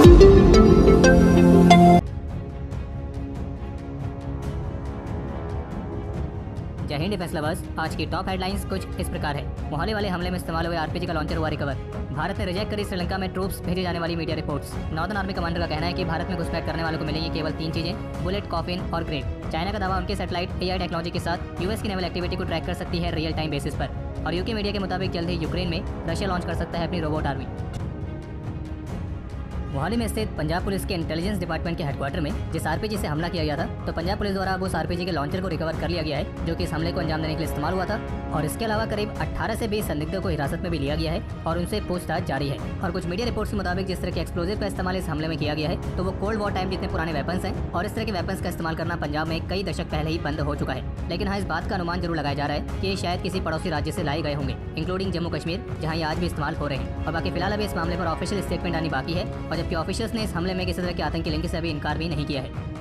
जय Hind defence lovers. आज की टॉप हेडलाइंस कुछ इस प्रकार है। मोहाली वाले हमले में इस्तेमाल हुए आरपीजी का लॉन्चर हुआ रिकवर। भारत ने रिजेक्ट करी श्रीलंका में ट्रूप्स भेजे जाने वाली media reports. Northern army commander का कहना है कि भारत में घुसपैठ करने वालों को मिलेंगी केवल 3 चीजें, बुलेट, कॉफिन और ग्रेड। चाइना का दावा उनके सैटेलाइट एआई टेक्नोलॉजी के साथ यूएस की नेवल एक्टिविटी को ट्रैक कर सकती है रियल टाइम बेसिस पर। और यूके मीडिया के मुताबिक जल्द ही यूक्रेन में रशिया लॉन्च कर सकता है अपनी रोबोट आर्मी। मोहाली में स्थित पंजाब पुलिस के इंटेलिजेंस डिपार्टमेंट के हेडक्वार्टर में जिस आरपीजी से हमला किया गया था, तो पंजाब पुलिस द्वारा अब उस आरपीजी के लॉन्चर को रिकवर कर लिया गया है जो कि इस हमले को अंजाम देने के लिए इस्तेमाल हुआ था। और इसके अलावा करीब 18 से 20 संदिग्धों को हिरासत में भी लिया गया है और उनसे पूछताछ जारी है। और कुछ मीडिया रिपोर्ट्स के मुताबिक जिस तरह के एक्सप्लोजिव का इस्तेमाल इस हमले में किया गया है, तो वो कोल्ड वॉर टाइम जितने पुराने वेपन्स हैं और इस तरह के वेपन्स का इस्तेमाल करना पंजाब में कई दशक पहले ही बंद हो चुका है। लेकिन हाँ, इस बात का अनुमान जरूर लगाया जा रहा है कि ये शायद किसी पड़ोसी राज्य से लाए गए होंगे, इंक्लूडिंग जम्मू कश्मीर, जहाँ ये आज भी इस्तेमाल हो रहे हैं। और बाकी फिलहाल अभी इस मामले पर ऑफिशियल स्टेटमेंट आनी बाकी है, और जबकि ऑफिशियल्स ने इस हमले में किसी तरह के आतंकी लिंक से अभी इनकार भी नहीं किया है।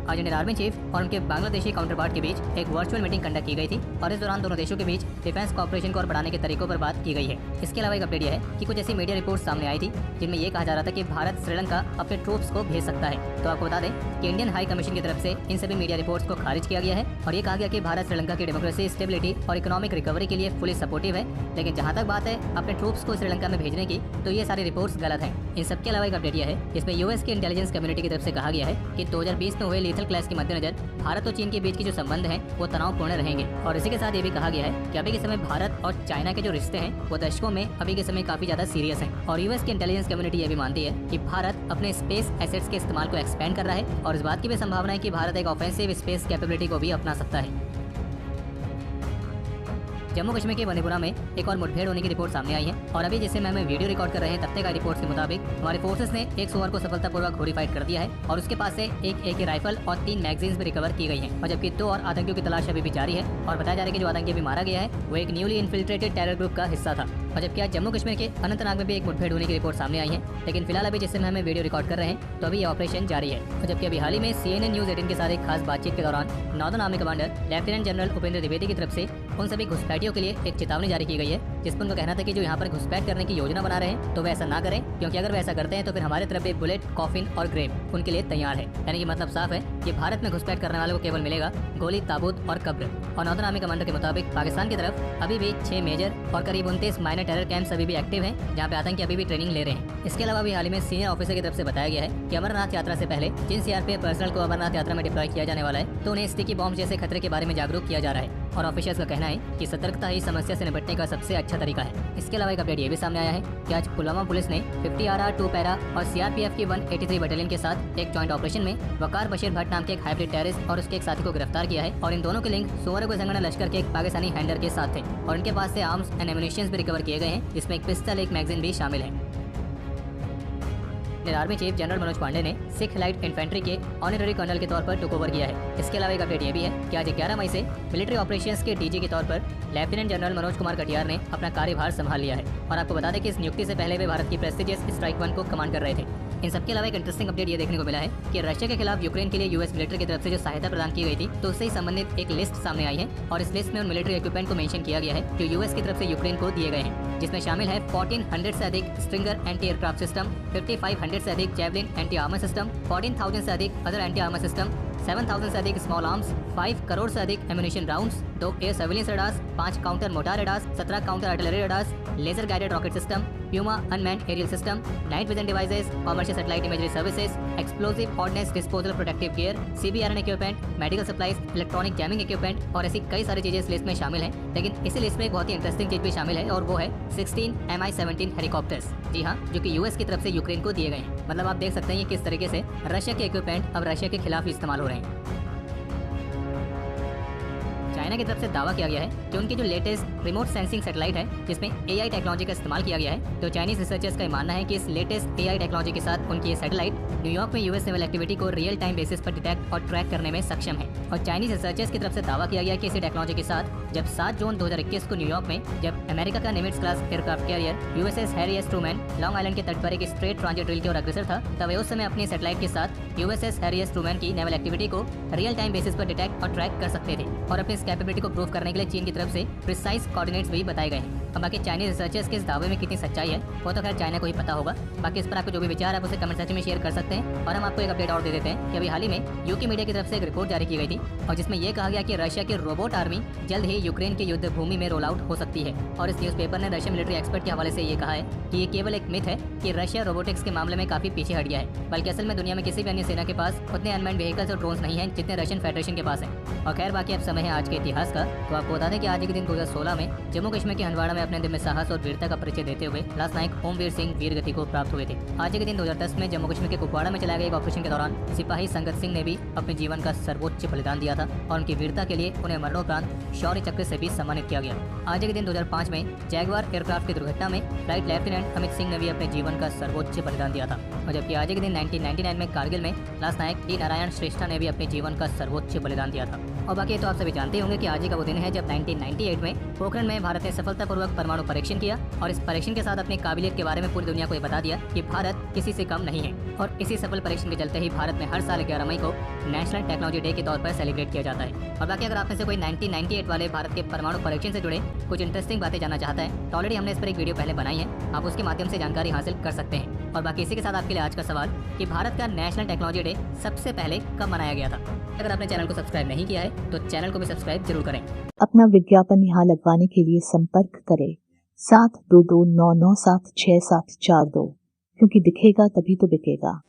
आज इंडियन आर्मी चीफ और उनके बांग्लादेशी काउंटरपार्ट के बीच एक वर्चुअल मीटिंग कंडक्ट की गई थी और इस दौरान दोनों देशों के बीच डिफेंस कॉर्पोरेशन को और बढ़ाने के तरीकों पर बात की गई है। इसके अलावा एक अपडेट यह है कि कुछ ऐसी मीडिया रिपोर्ट सामने आई थी जिनमें यह कहा जा रहा था कि भारत श्रीलंका अपने ट्रूप्स को भेज सकता है। तो आपको बता दें कि इंडियन हाई कमीशन की तरफ से इन सभी मीडिया रिपोर्ट्स को खारिज किया गया है और ये कहा गया कि भारत श्रीलंका की डेमोक्रेसी, स्टेबिलिटी और इकोनॉमिक रिकवरी के लिए फुली सपोर्टिव है। लेकिन जहाँ तक बात है अपने ट्रूप्स को श्रीलंका में भेजने की, तो ये सारी रिपोर्ट्स गलत हैं। इन सबके अलावा एक अपडेट यह है जिसमें यूएस की इंटेलिजेंस कम्युनिटी की तरफ से कहा गया है कि 2020 में हुए लीथल क्लैश के मद्देनजर भारत और चीन के बीच के जो संबंध हैं वो तनावपूर्ण रहेंगे। और इसी के साथ ये भी कहा गया है कि अभी के समय भारत और चाइना के जो रिश्ते हैं वो दशकों में अभी के समय काफी ज्यादा सीरियस हैं। और यूएस की इंटेलिजेंस कम्युनिटी ये भी मानती है कि भारत अपने स्पेस एसेट्स के इस्तेमाल को एक्सपेंड कर रहा है और इस बात की भी संभावना है कि भारत एक ऑफेंसिव स्पेस कैपेबिलिटी को भी अपना सकता है। जम्मू कश्मीर के बंदीपुरा में एक और मुठभेड़ होने की रिपोर्ट सामने आई है और अभी जिससे मैं वीडियो रिकॉर्ड कर रहे हैं तब तक रिपोर्ट्स के मुताबिक हमारे फोर्सेस ने एक सुअर को सफलतापूर्वक घोड़ी फाइट कर दिया है और उसके पास से एक AK राइफल और 3 मैगजीन्स भी रिकवर की गई हैं। और जबकि 2 और आतंकियों की तलाश अभी भी जारी है और बताया जा रहा है कि जो आतंकी भी मारा गया है वो एक न्यूली इन्फिल्ट्रेटेड टेरर ग्रुप का हिस्सा था। और जबकि आज जम्मू कश्मीर के अनंतनाग में भी एक मुठभेड़ होने की रिपोर्ट सामने आई है, लेकिन फिलहाल अभी जिससे हमें वीडियो रिकॉर्ड कर रहे हैं तो अभी ये ऑपरेशन जारी है। और जबकि अभी हाल ही में CNN न्यूज़ 18 के साथ एक खास बातचीत के दौरान northern army commander lieutenant general Upendra Dwivedi की तरफ से उन सभी घुसपैठियों के लिए एक चेतावनी जारी की गई है, जिसमें उनका कहना था कि जो यहाँ पर घुसपैठ करने की योजना बना रहे हैं तो वे ऐसा ना करें, क्योंकि अगर वे ऐसा करते हैं तो फिर हमारे तरफ एक बुलेट, कॉफिन और ग्रेव उनके लिए तैयार है। यानी कि मतलब साफ है कि भारत में घुसपैठ करने वालों को केवल मिलेगा गोली, ताबूत और कब्र। और नॉर्दर्न आर्मी कमांडर के मुताबिक पाकिस्तान की तरफ अभी भी 6 मेजर और करीब 29 माइनर टेरर कैंप्स अभी भी एक्टिव हैं, जहाँ पे आतंकी अभी भी ट्रेनिंग ले रहे हैं। इसके अलावा भी हाल ही में सीनियर ऑफिसर की तरफ से बताया गया है कि अमरनाथ यात्रा से पहले जिन CRPF पर्सनल को अमरनाथ यात्रा में डिप्लॉय किया जाने वाला है, तो उन्हें स्टिकी बॉम्ब जैसे खतरे के बारे में जागरूक किया जा रहा है। और ऑफिसर्स का कहना है कि सतर्कता ही समस्या से निपटने का सबसे अच्छा तरीका है। इसके अलावा एक अपडेट ये भी सामने आया है कि आज पुलवामा पुलिस ने 50 RR 2 पैरा और CRPF की 183 बटालियन के साथ एक जॉइंट ऑपरेशन में वकार बशीर भट्ट नाम के एक हाइब्रिड टेररिस्ट और उसके एक साथी को गिरफ्तार किया है। और इन दोनों के लिंक सोमवार को संगठन लश्कर के एक पाकिस्तानी हैंडलर के साथ थे और इनके पास से आर्म्स एंड एम्युनिशंस भी रिकवर किए गए हैं, जिसमें एक पिस्टल, एक मैगजीन भी शामिल है। Army chief general Manoj Pande ने सिख लाइट इन्फेंट्री के ऑनररी कर्नल के तौर पर टुक ओवर किया है। इसके अलावा एक अपडेट ये भी है कि आज 11 मई से मिलिट्री ऑपरेशंस के DG के तौर पर लेफ्टिनेंट जनरल मनोज कुमार कटियार ने अपना कार्यभार संभाल लिया है। और आपको बता दें कि इस नियुक्ति से पहले वे भारत की प्रेस्टिजियस स्ट्राइक 1 को कमांड कर रहे थे। इन सबके अलावा एक इंटरेस्टिंग अपडेट ये देखने को मिला है कि रशिया के खिलाफ यूक्रेन के लिए यूएस मिलिट्री की तरफ से जो सहायता प्रदान की गई थी, तो उससे संबंधित एक लिस्ट सामने आई है और इस लिस्ट में उन मिलिट्री इक्विपमेंट को मेंशन किया गया है जो यूएस की तरफ से यूक्रेन को दिए गए हैं, जिसमें शामिल है 1400 से अधिक स्ट्रिंगर एंटी एयरक्राफ्ट सिस्टम, 5500 से अधिक जेवलिन एंटी आर्मर सिस्टम, 14,000 से अधिक अदर एंटी आर्मर सिस्टम, 7,000 से अधिक स्मॉल आर्म्स, 5 करोड़ से अधिक ammunition rounds, 2 air surveillance radars, 5 counter mortar radars, 17 counter artillery radars, laser guided rocket system, Puma unmanned aerial system, night vision devices, commercial satellite imagery services, explosive ordnance disposal protective gear, CBRN equipment, medical supplies, electronic jamming equipment और ऐसी कई सारी चीजें इस list में शामिल हैं। लेकिन इसी लिस्ट में एक बहुत ही इंटरेस्टिंग चीज भी शामिल है और वो है 16 Mi-17 हेलीकॉप्टर्स। जी हाँ, जो कि यूएस की तरफ से यूक्रेन को दिए गए हैं। मतलब आप देख सकते हैं किस तरीके से रशिया के इक्विपमेंट अब रशिया के खिलाफ इस्तेमाल हो रहे हैं। चाइना की तरफ से दावा किया गया है कि उनकी जो लेटेस्ट रिमोट सेंसिंग सैटेलाइट है जिसमें AI टेक्नोलॉजी का इस्तेमाल किया गया है, तो चाइनीज रिसर्चर्स का मानना है कि इस लेटेस्ट AI टेक्नोलॉजी के साथ उनकी ये सैटेलाइट न्यूयॉर्क में यूएस नेवल एक्टिविटी को रियल टाइम बेसिस पर डिटेक्ट और ट्रैक करने में सक्षम है। और चाइनीज रिसर्चर्स की तरफ से दावा किया गया कि इसी टेक्नोलॉजी के साथ जब 7 जून 2021 को न्यूयॉर्क में जब अमेरिका का Nimitz class aircraft carrier USS Harry S Truman Long Island के तट पर एक स्ट्रेट ट्रांजिट ड्रिल की ओर अग्रसर था, तब उस समय अपनी सैटेलाइट के साथ USS हैरी एस ट्रूमैन की नेवल एक्टिविटी को रियल टाइम बेसिस पर डिटेक्ट और ट्रैक कर सकते थे। और अपनी इस कैपेबिलिटी को प्रूव करने के लिए चीन की तरफ से प्रिसाइज कोऑर्डिनेट्स भी बताए गए हैं। अब बाकी चाइनीज रिसर्चर्स के इस दावे में कितनी सच्चाई है वो तो खैर चाइना को ही पता होगा। बाकी इस पर आपको जो भी विचार है उसे कमेंट सेक्शन में शेयर कर सकते हैं। और हम आपको एक अपडेट और दे देते हैं कि अभी हाल ही में यूके मीडिया की तरफ से एक रिपोर्ट जारी की गई थी और जिसमें यह कहा गया कि रशिया की रोबोट आर्मी जल्द ही यूक्रेन की युद्ध भूमि में रोल आउट हो सकती है। और इस न्यूज़पेपर ने रशियन मिलिट्री एक्सपर्ट के हवाले से ये कहा है कि ये केवल एक मिथ है कि रशिया रोबोटिक्स के मामले में काफी पीछे हट गया है, बल्कि असल में दुनिया में किसी भी अन्य सेना के पास उतने अनमैन्ड व्हीकल्स और ड्रोन्स नहीं हैं जितने रशियन फेडरेशन के पास हैं। और खैर बाकी अब समय है आज के इतिहास का, तो आपको बता दें कि आज के दिन 2016 में जम्मू कश्मीर के हंदवाड़ा में अपने दिन में साहस और वीरता का परिचय देते हुए लांस नायक ओमवीर सिंह वीर गति को प्राप्त हुए थे। आज के दिन 2010 में जम्मू कश्मीर के कुपवाड़ा में चलाए गए एक ऑपरेशन के दौरान सिपाही संगत सिंह ने भी अपने जीवन का सर्वोच्च बलिदान दिया था और उनकी वीरता के लिए उन्हें मरणोपरांत शौर्य चक्र से भी सम्मानित किया गया। आज के दिन 2005 में जैगवार एयरक्राफ्ट की दुर्घटना में फ्लाइट लेफ्टिनेंट अमित सिंह ने भी अपने जीवन का सर्वोच्च बलिदान दिया था। और जबकि आज के दिन 1999 में कारगिल में लांस नायक डी नारायण श्रेष्ठा ने भी अपने जीवन का सर्वोच्च बलिदान दिया था। और बाकी तो आप सभी जानते होंगे कि आज ही का वो दिन है जब 1998 में पोखरण में भारत ने सफलतापूर्वक परमाणु परीक्षण किया और इस परीक्षण के साथ अपनी काबिलियत के बारे में पूरी दुनिया को ये बता दिया कि भारत किसी से कम नहीं है। और इसी सफल परीक्षण के चलते ही भारत में हर साल 11 मई को नेशनल टेक्नोलॉजी डे के तौर पर सेलिब्रेट किया जाता है। और बाकी अगर आप में से कोई 1998 वाले भारत के परमाणु परीक्षण से जुड़े कुछ इंटरेस्टिंग बातें जानना चाहता है तो ऑलरेडी हमने इस पर एक वीडियो पहले बनाई है, आप उसके माध्यम से जानकारी हासिल कर सकते हैं। और बाकी इसी के साथ आपके लिए आज का सवाल कि भारत का नेशनल टेक्नोलॉजी डे सबसे पहले कब मनाया गया था। अगर आपने चैनल को सब्सक्राइब नहीं किया है तो चैनल को भी सब्सक्राइब जरूर करें। अपना विज्ञापन यहाँ लगवाने के लिए संपर्क करें 7229976742, क्योंकि दिखेगा तभी तो बिकेगा।